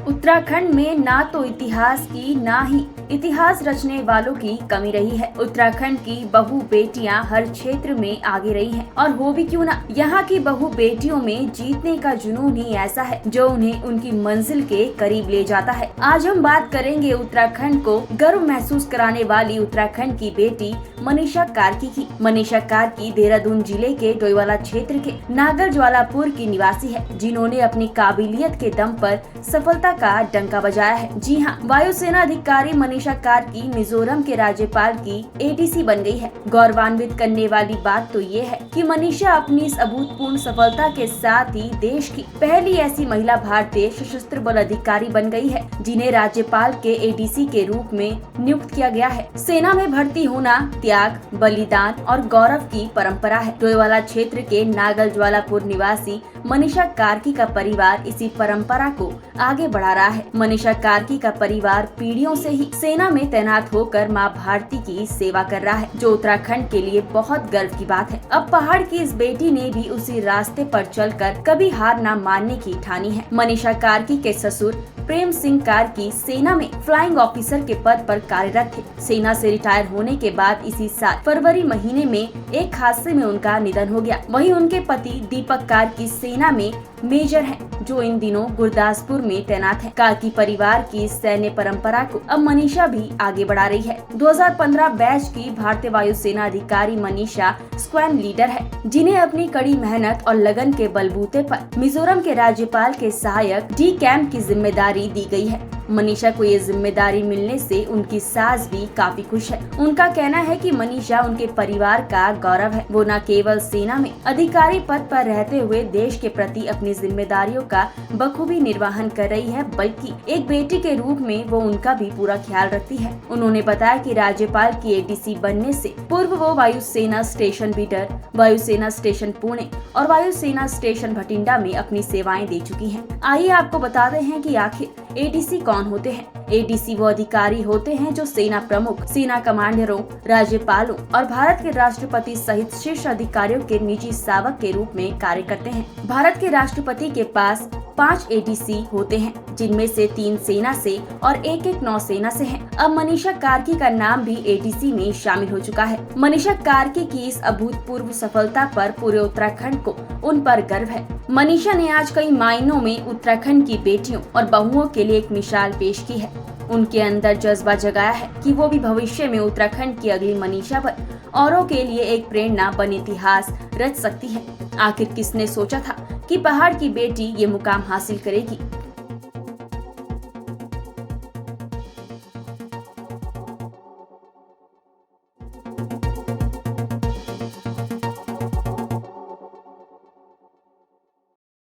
उत्तराखंड में ना तो इतिहास की ना ही इतिहास रचने वालों की कमी रही है। उत्तराखंड की बहू बेटियां हर क्षेत्र में आगे रही हैं और हो भी क्यों ना, यहाँ की बहू बेटियों में जीतने का जुनून ही ऐसा है जो उन्हें उनकी मंजिल के करीब ले जाता है। आज हम बात करेंगे उत्तराखंड को गर्व महसूस कराने वाली उत्तराखंड की बेटी मनीषा कार्की की। मनीषा कार्की देहरादून जिले के डोईवाला क्षेत्र के नागर ज्वालापुर की निवासी है, जिन्होंने अपनी काबिलियत के दम पर सफलता का डंका बजाया है। जी हाँ, वायुसेना अधिकारी मनीषा कार्की मिजोरम के राज्यपाल की एडीसी बन गई है। गौरवान्वित करने वाली बात तो ये है कि मनीषा अपनी इस अभूतपूर्व सफलता के साथ ही देश की पहली ऐसी महिला भारतीय सशस्त्र बल अधिकारी बन गई है, जिन्हें राज्यपाल के एडीसी के रूप में नियुक्त किया गया है। सेना में भर्ती होना त्याग, बलिदान और गौरव की परंपरा है। डोईवाला क्षेत्र के नागल ज्वालापुर निवासी मनीषा कार्की का परिवार इसी परंपरा को आगे बढ़ा रहा है। मनीषा कार्की का परिवार पीढ़ियों से ही सेना में तैनात होकर मां भारती की सेवा कर रहा है, जो उत्तराखंड के लिए बहुत गर्व की बात है। अब पहाड़ की इस बेटी ने भी उसी रास्ते पर चलकर कभी हार न मानने की ठानी है। मनीषा कार्की के ससुर प्रेम सिंह कार्की सेना में फ्लाइंग ऑफिसर के पद पर कार्यरत थे। सेना से रिटायर होने के बाद इसी साल फरवरी महीने में एक हादसे में उनका निधन हो गया। वहीं उनके पति दीपक कार्की सेना में मेजर हैं, जो इन दिनों गुरदासपुर में तैनात है। कार्की परिवार की सैन्य परंपरा को अब मनीषा भी आगे बढ़ा रही है। 2015 बैच की भारतीय वायुसेना अधिकारी मनीषा स्क्वाड लीडर है, जिन्हें अपनी कड़ी मेहनत और लगन के बलबूते पर मिजोरम के राज्यपाल के सहायक डी कैंप की जिम्मेदारी दी गई है। मनीषा को ये जिम्मेदारी मिलने से उनकी सास भी काफी खुश है। उनका कहना है कि मनीषा उनके परिवार का गौरव है। वो न केवल सेना में अधिकारी पद पर रहते हुए देश के प्रति अपनी जिम्मेदारियों का बखूबी निर्वहन कर रही है, बल्कि एक बेटी के रूप में वो उनका भी पूरा ख्याल रखती है। उन्होंने बताया कि राज्यपाल की एडीसी बनने से पूर्व वो वायुसेना स्टेशन बीटर, वायुसेना स्टेशन पुणे और वायुसेना स्टेशन भटिंडा में अपनी सेवाएं दे चुकी हैं। आइए आपको बताते हैं कि आखिर एडीसी कौन होते हैं। एडीसी वो अधिकारी होते हैं जो सेना प्रमुख, सेना कमांडरों, राज्यपालों और भारत के राष्ट्रपति सहित शीर्ष अधिकारियों के निजी सेवक के रूप में कार्य करते हैं। भारत के राष्ट्रपति के पास 5 एडीसी होते हैं, जिनमें से 3 सेना से और एक नौसेना से हैं। अब मनीषा कार्की का नाम भी एडीसी में शामिल हो चुका है। मनीषा कार्की की इस अभूतपूर्व सफलता पर पूरे उत्तराखंड को उन पर गर्व है। मनीषा ने आज कई मायनों में उत्तराखंड की बेटियों और बहुओं के लिए एक मिसाल पेश की है। उनके अंदर जज्बा जगाया है कि वो भी भविष्य में उत्तराखंड की अगली मनीषा बन औरों के लिए एक प्रेरणा बन इतिहास रच सकती है। आखिर किसने सोचा था कि पहाड़ की बेटी ये मुकाम हासिल करेगी।